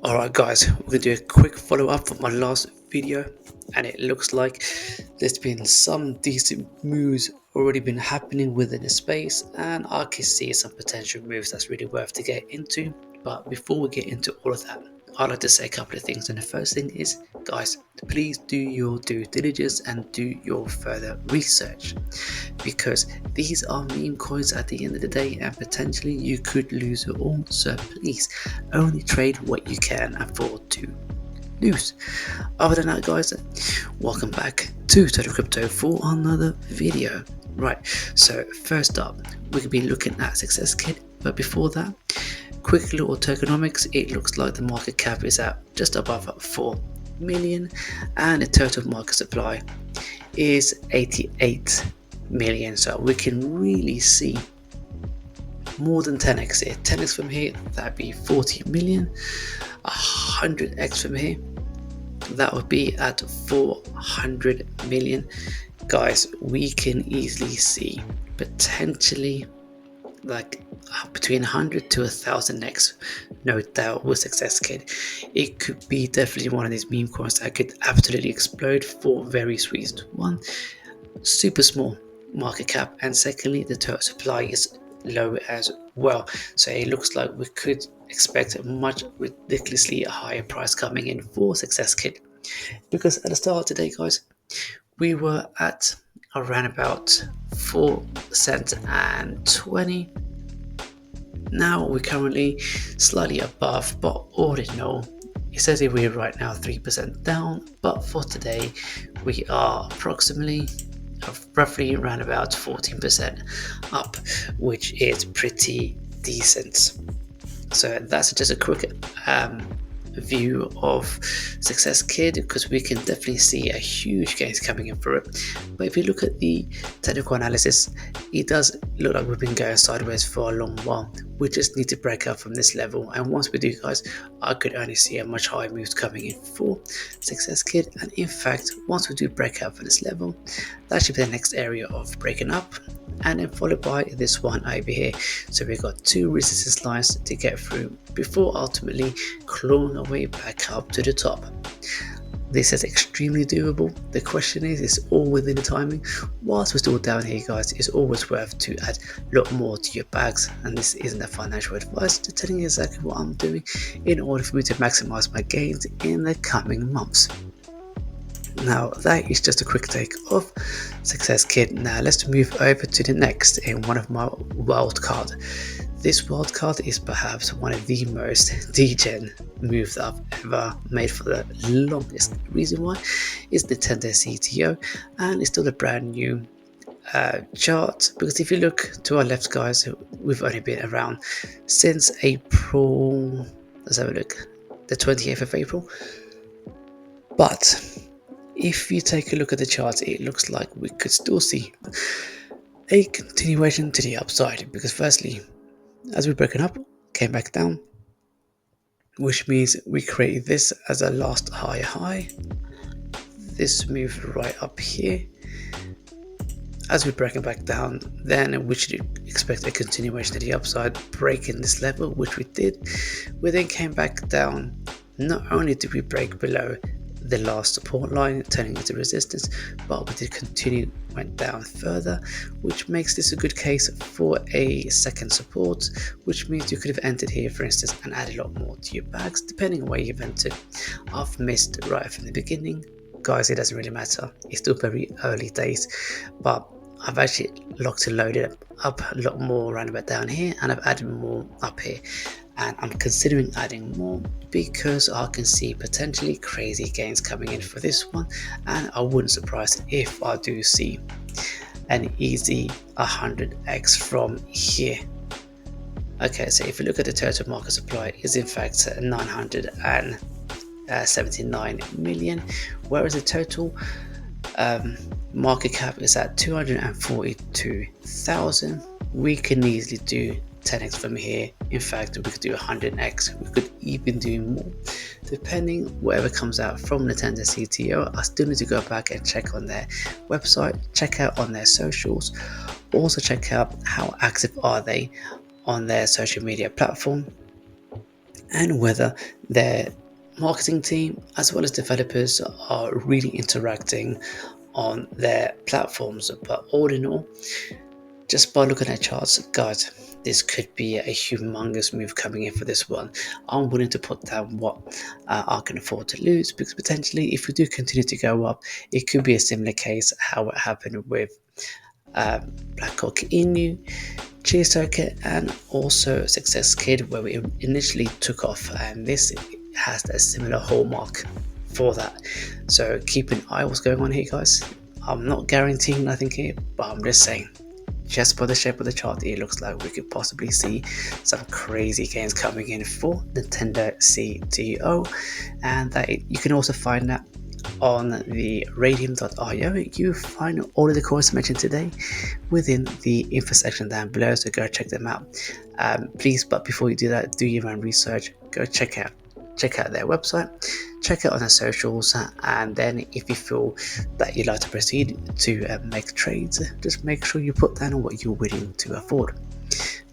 Alright guys, we're going to do a quick follow up from my last video, and it looks like there's been some decent moves already been happening within the space, and I can see some potential moves that's really worth to get into. But before we get into all of that, I'd like to say a couple of things. And the first thing is, guys, please do your due diligence and do your further research, because these are meme coins at the end of the day, and potentially you could lose it all. So please only trade what you can afford to lose. Other than that, guys, welcome back to Total Crypto for another video. Right, so first up, we could be looking at Success Kid, but before that, quick little tokenomics. It looks like the market cap is at just above 4 million, and the total market supply is 88 million. So we can really see more than 10x here. 10x from here, that'd be 40 million. 100x from here, that would be at 400 million. Guys, we can easily see potentially like between 100 to 1000x, no doubt, with Success Kid. It could be definitely one of these meme coins that could absolutely explode for various reasons. One, super small market cap, and secondly, the total supply is low as well. So it looks like we could expect a much ridiculously higher price coming in for Success Kid, because at the start of today, guys, we were at around about 4 cents and 20. Now we're currently slightly above, but all in all, it says here we're right now 3% down, but for today we are approximately roughly around about 14% up, which is pretty decent. So that's just a quick view of Success Kid, because we can definitely see a huge gains coming in for it. But if you look at the technical analysis, it does look like we've been going sideways for a long while. We just need to break up from this level, and once we do, guys, I could only see a much higher move coming in for Success Kid. And in fact, once we do break out for this level, that should be the next area of breaking up, and then followed by this one over here. So we've got two resistance lines to get through before ultimately clawing our way back up to the top. This is extremely doable. The question is, it's all within the timing. Whilst we're still down here, guys, it's always worth to add a lot more to your bags, and this isn't a financial advice, just telling you exactly what I'm doing in order for me to maximize my gains in the coming months. Now that is just a quick take of Success Kid. Now let's move over to the next in one of my wild card. This wild card is perhaps one of the most degen moves that I've ever made for the longest. Reason why is Nentendo Cto, and it's still a brand new chart, because if you look to our left, guys, we've only been around since April. Let's have a look, the 28th of April. But if you take a look at the chart, it looks like we could still see a continuation to the upside, because firstly, as we've broken up, came back down, which means we create this as a last higher high. This move right up here. As we're breaking back down, then we should expect a continuation to the upside, breaking this level, which we did. We then came back down. Not only did we break below the last support line, turning into resistance, but we did continue, went down further, which makes this a good case for a second support, which means you could have entered here, for instance, and added a lot more to your bags, depending on where you've entered. I've missed right from the beginning, guys. It doesn't really matter, it's still very early days, but I've actually locked and loaded up a lot more around about down here, and I've added more up here, and I'm considering adding more because I can see potentially crazy gains coming in for this one, and I wouldn't surprise if I do see an easy 100x from here. Okay, so if you look at the total market supply, is in fact 979 million, whereas the total market cap is at 242,000. We can easily do 10x from here. In fact, we could do 100x. We could even do more, depending whatever comes out from Nentendo Cto. I still need to go back and check on their website, check out on their socials, also check out how active are they on their social media platform, and whether their marketing team as well as developers are really interacting on their platforms. But all in all, just by looking at charts, guys, this could be a humongous move coming in for this one. I'm willing to put down what I can afford to lose, because potentially if we do continue to go up, it could be a similar case how it happened with Blackhawk Inu, Cheese Circuit, and also Success Kid, where we initially took off, and this has a similar hallmark for that. So keep an eye on what's going on here, guys. I'm not guaranteeing nothing here, but I'm just saying, just by the shape of the chart, it looks like we could possibly see some crazy gains coming in for Nentendo Cto, and that you can also find that on the radium.io. You find all of the coins mentioned today within the info section down below, so go check them out. Please, but before you do that, do your own research. Go check out their website, check out on their socials, and then if you feel that you'd like to proceed to make trades, just make sure you put down what you're willing to afford.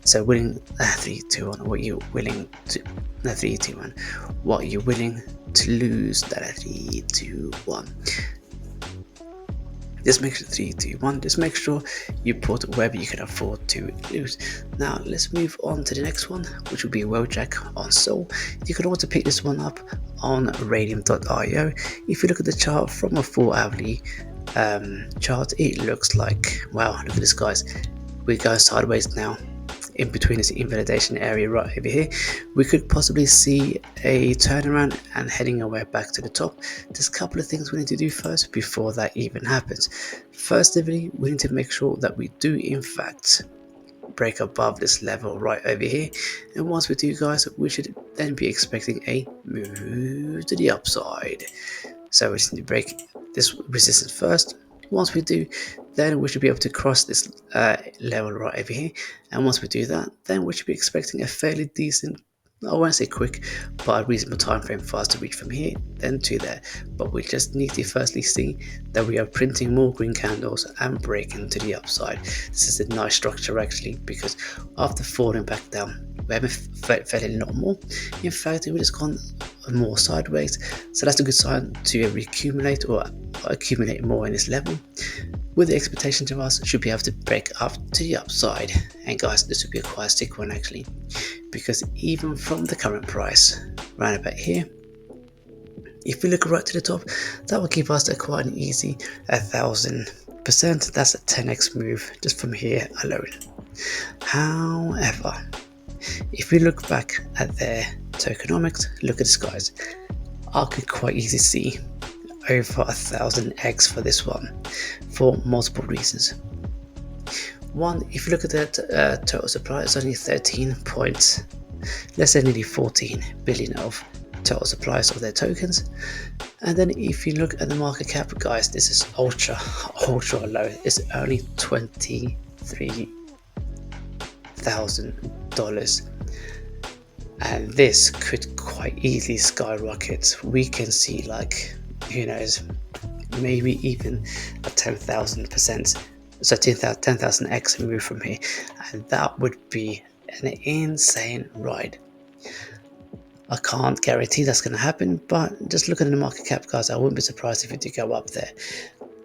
So willing 3, 2, 1, what you're willing to 3, 2, 1, what you're willing to lose. 3, 2, 1. Just make sure 3, 2, 1. Just make sure you put wherever you can afford to lose. Now let's move on to the next one, which will be Wojak on Sol. You can also pick this one up on radium.io. If you look at the chart from a 4-hourly chart, it looks like, wow, look at this, guys. We're going sideways now. In between this invalidation area right over here, we could possibly see a turnaround and heading our way back to the top. There's a couple of things we need to do first before that even happens. First of all, we need to make sure that we do in fact break above this level right over here, and once we do, guys, we should then be expecting a move to the upside. So we just need to break this resistance first. Once we do, then we should be able to cross this level right over here, and once we do that, then we should be expecting a fairly decent, I won't say quick, but a reasonable time frame for us to reach from here then to there. But we just need to firstly see that we are printing more green candles and breaking to the upside. This is a nice structure actually, because after falling back down, we haven't fell in a lot more. In fact, we've just gone more sideways, so that's a good sign to accumulate or accumulate more in this level, with the expectation to us should be able to break up to the upside. And guys, this would be a quite sick one actually, because even from the current price right about here, if we look right to the top, that will give us quite an easy 1000%. That's a 10x move just from here alone. However, if we look back at their tokenomics, look at this, guys. I could quite easily see over 1000x for this one, for multiple reasons. One, if you look at the total supply, it's only 13 points, let's say nearly 14 billion of total supplies of their tokens. And then if you look at the market cap, guys, this is ultra low. It's only $23,000, and this could quite easily skyrocket. We can see, like, who knows, maybe even a 10,000%, so 10,000x move from here, and that would be an insane ride. I can't guarantee that's going to happen, but just looking at the market cap, guys, I wouldn't be surprised if it did go up there.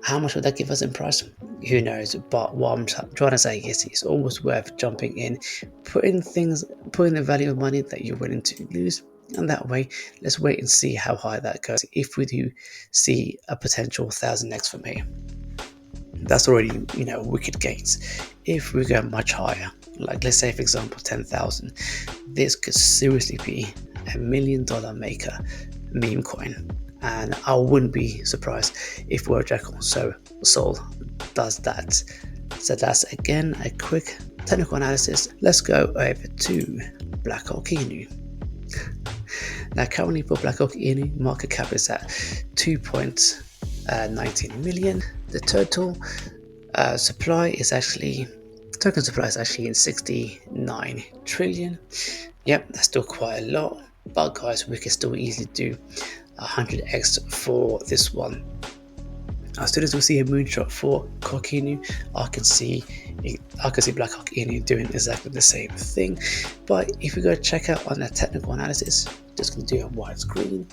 How much would that give us in price? Who knows? But what I'm trying to say is, it's always worth jumping in, putting the value of money that you're willing to lose, and that way, let's wait and see how high that goes. If we do see a potential 1000x from here, that's already, wicked gains. If we go much higher, like let's say for example 10,000, this could seriously be $1 million maker meme coin, and I wouldn't be surprised if Wojak also Sol does that. So that's again a quick technical analysis. Let's go over to Blackhawk Inu. Now currently for Blackhawk Inu, market cap is at 2.19 million. The total supply is actually, token supply is actually in 69 trillion. Yep, that's still quite a lot, but guys, we can still easily do 100x for this one. As soon as we see a moonshot for Cock Inu, I can see Blackhawk Inu doing exactly the same thing. But if we go check out on the technical analysis, just going to do a widescreen.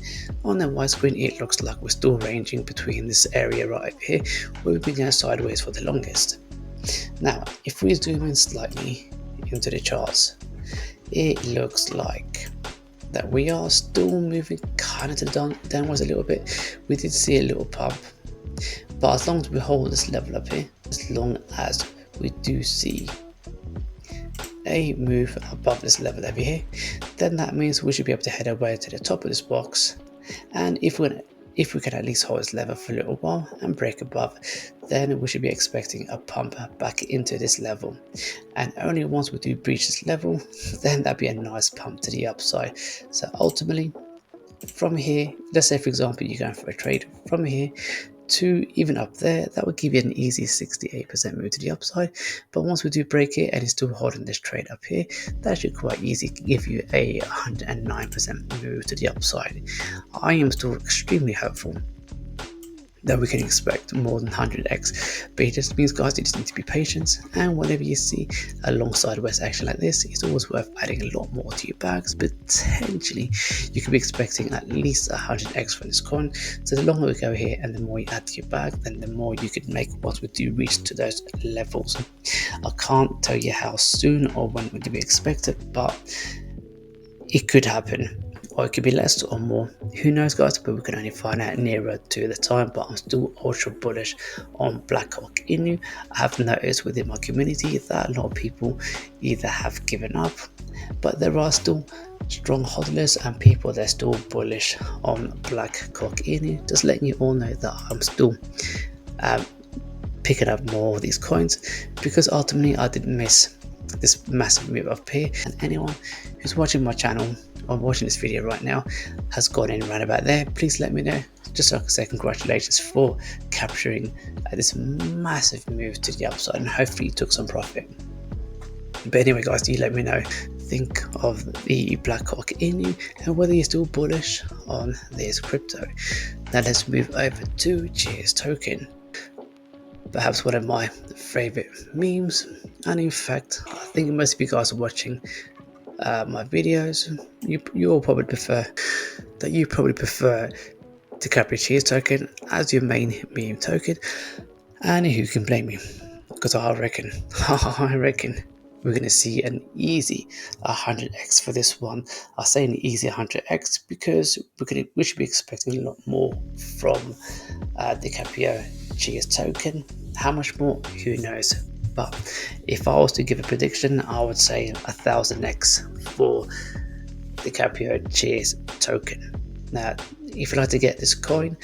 On the widescreen, it looks like we're still ranging between this area right here, where we've been going sideways for the longest. Now, if we zoom in slightly into the charts, it looks like that we are still moving kind of to the downwards a little bit. We did see a little pump, but as long as we hold this level up here, as long as we do see a move above this level over here, then that means we should be able to head our way to the top of this box. And if we can at least hold this level for a little while and break above, then we should be expecting a pump back into this level. And only once we do breach this level, then that'd be a nice pump to the upside. So ultimately, from here, let's say for example you're going for a trade from here to even up there, that would give you an easy 68% move to the upside. But once we do break it and it's still holding this trade up here, that should quite easily give you a 109% move to the upside. I am still extremely hopeful that we can expect more than 100x, but it just means, guys, you just need to be patient, and whenever you see a long sideways action like this, it's always worth adding a lot more to your bags. Potentially you could be expecting at least 100x from this coin, so the longer we go here and the more you add to your bag, then the more you could make once we do reach to those levels. I can't tell you how soon or when would be expected, but it could happen, or it could be less or more, who knows, guys, but we can only find out nearer to the time. But I'm still ultra bullish on Blackhawk Inu. I have noticed within my community that a lot of people either have given up, but there are still strong hodlers and people that are still bullish on Blackhawk Inu. Just letting you all know that I'm still picking up more of these coins, because ultimately I didn't miss this massive move up here. And anyone who's watching my channel or watching this video right now has gone in right about there, please let me know, just so I can say congratulations for capturing this massive move to the upside, and hopefully you took some profit. But anyway, guys, you let me know think of the Blackhawk Inu and whether you're still bullish on this crypto. Now let's move over to Cheers Token, perhaps one of my favorite memes, and in fact I think most of you guys are watching my videos, you all probably prefer to capture Cheers Token as your main meme token, and who can blame me, because I reckon we're going to see an easy 100x for this one. I say an easy 100x because we should be expecting a lot more from the DiCaprio Cheers Token. How much more, who knows, but if I was to give a prediction, I would say 1000x for the DiCaprio Cheers Token. Now, if you'd like to get this coin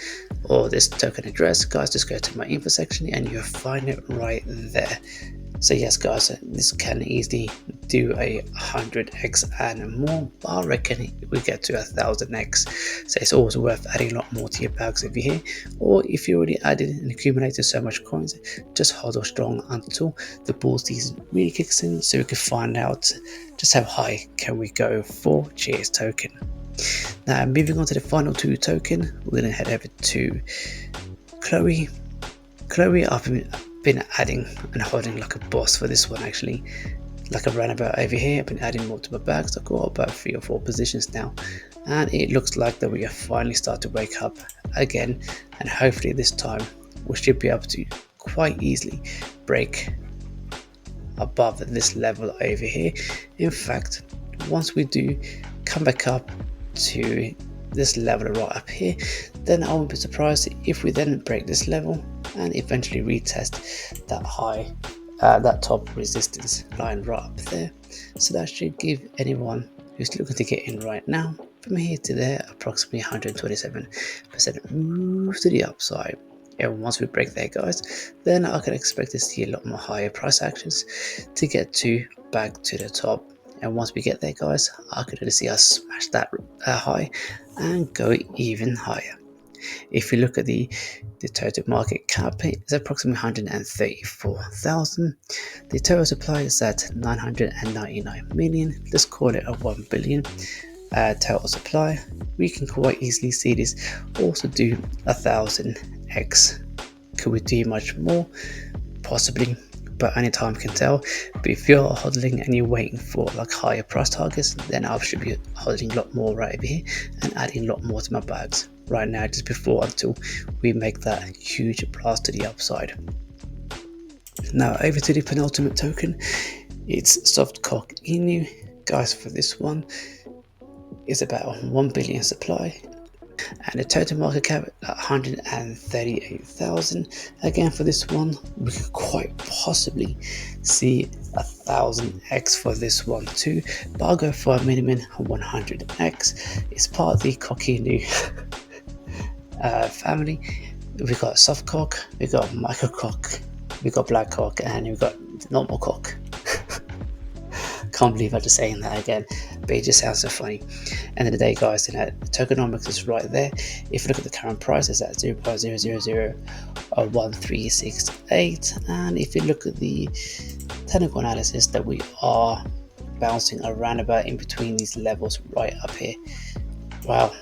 or this token address, guys, just go to my info section and you'll find it right there. So yes, guys, this can easily do a 100x and more, but I reckon we get to 1000x. So it's always worth adding a lot more to your bags over here, or if you already added and accumulated so much coins, just hold on strong until the bull season really kicks in, so we can find out just how high can we go for Cheers Token. Now, moving on to the final two token, we're going to head over to Chloe. I've been adding and holding like a boss for this one, actually, like a runabout over here. I've been adding more to my bags. I've got about 3 or 4 positions now, and it looks like that we have finally started to wake up again, and hopefully this time we should be able to quite easily break above this level over here. In fact, once we do come back up to this level right up here, then I won't be surprised if we then break this level and eventually retest that high, that top resistance line right up there. So that should give anyone who's looking to get in right now, from here to there, approximately 127% move to the upside. And once we break there, guys, then I can expect to see a lot more higher price actions to get to back to the top. And once we get there, guys, I could see us smash that high and go even higher. If you look at the total market cap, it's approximately 134,000. The total supply is at 999 million. Let's call it a 1 billion total supply. We can quite easily see this also do 1000x Could we do much more? Possibly, but only time can tell. But if you're hodling and you're waiting for like higher price targets, then I should be hodling a lot more right over here and adding a lot more to my bags right now, just before until we make that huge blast to the upside. Now over to the penultimate token. It's Softcock Inu. Guys, for this one, it's about 1 billion supply and the total market cap at 138,000. Again, for this one, we could quite possibly see 1000x for this one too, but I'll go for a minimum 100x. It's part of the Inu family. We got Softcock, we got Microcock, we got Blackhawk, and we got normal cock. Can't believe I'm just saying that again, but it just sounds so funny. End of the day, guys, the tokenomics is right there. If you look at the current price, it's at 0.0001368, and if you look at the technical analysis, that we are bouncing around about in between these levels right up here. Wow,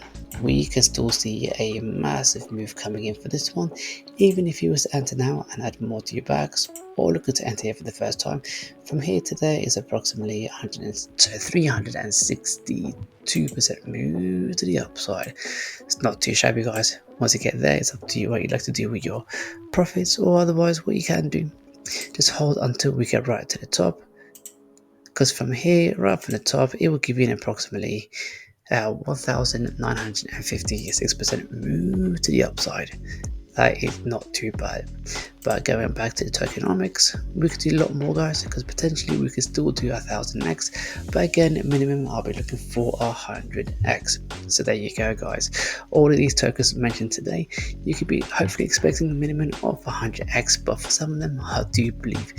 we can still see a massive move coming in for this one, even if you was to enter now and add more to your bags, or looking to enter here for the first time. From here to there is approximately 362% move to the upside. It's not too shabby, guys. Once you get there, it's up to you what you'd like to do with your profits, or otherwise what you can do. Just hold until we get right to the top, because from here, right from the top, it will give you an approximately 1,956% move to the upside. That is not too bad. But going back to the tokenomics, we could do a lot more, guys, because potentially we could still do 1000x, but again, minimum I'll be looking for 100x. So there you go, guys. All of these tokens mentioned today, you could be hopefully expecting a minimum of 100x, but for some of them, I do believe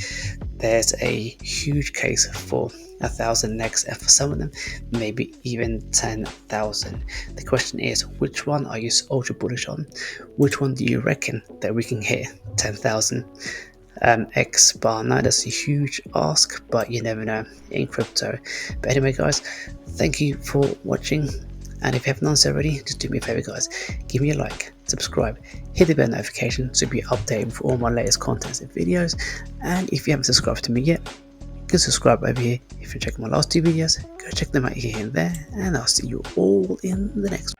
there's a huge case for 1000x, and for some of them maybe even 10,000. The question is, which one are you ultra bullish on? Which one do you reckon that we can hit 10,000 x bar? Now that's a huge ask, but you never know in crypto. But anyway, guys, thank you for watching, and if you haven't done so already, just do me a favor, guys, give me a like, subscribe, hit the bell notification to be updated for all my latest contents and videos. And if you haven't subscribed to me yet, you can subscribe over here. If you check my last two videos, go check them out here and there, and I'll see you all in the next one.